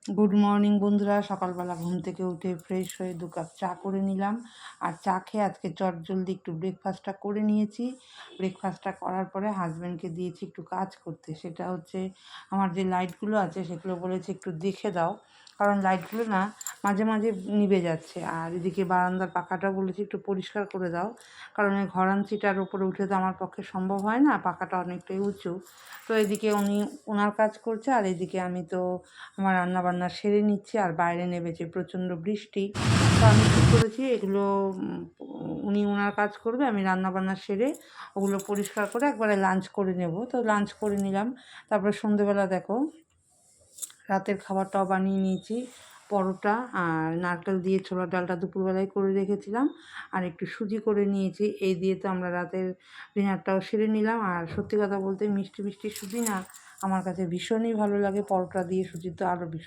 Good morning বন্ধুরা। সকালবেলা ঘুম থেকে উঠে ফ্রেশ হয়ে 2 কাপ চা করে নিলাম। আর চা খেয়ে আজকে চটজলদি একটু ব্রেকফাস্টটা করে নিয়েছি। ব্রেকফাস্টটা করার পরে হাজব্যান্ডকে দিয়েছি একটু কাজ করতে। সেটা হচ্ছে আমার যে লাইটগুলো আছে সেগুলো বলেছি একটু দেখে দাও, কারণ লাইটগুলো না মাঝে মাঝে নিভে যাচ্ছে। আর এদিকে বারান্দার পাখাটাও বলেছি একটু পরিষ্কার করে দাও, কারণ এই ঘরাঞ্চিটার উপরে উঠে তো আমার পক্ষে সম্ভব হয় না, পাখাটা অনেকটাই উঁচু। তো এদিকে উনি ওনার কাজ করছে, আর এদিকে আমি তো আমার রান্নাবান্না সেরে নিচ্ছি। আর বাইরে নেমেছে প্রচণ্ড বৃষ্টি। তো আমি কী করেছি, এগুলো উনি ওনার কাজ করবে, আমি রান্নাবান্না সেরে ওগুলো পরিষ্কার করে একবারে লাঞ্চ করে নেব। তো লাঞ্চ করে নিলাম। তারপরে সন্ধেবেলা দেখো রাতের খাবারটাও বানিয়ে নিয়েছি। পরোটা আর নারকেল দিয়ে ছোলার ডালটা দুপুরবেলায় করে রেখেছিলাম, আর একটু সুজি করে নিয়েছি। এই দিয়ে তো আমরা রাতের ডিনারটাও সেরে নিলাম। আর সত্যি কথা বলতে মিষ্টি মিষ্টি সুজি না আমার কাছে ভীষণই ভালো লাগে, পরোটা দিয়ে সুজি তো আরও ভীষণ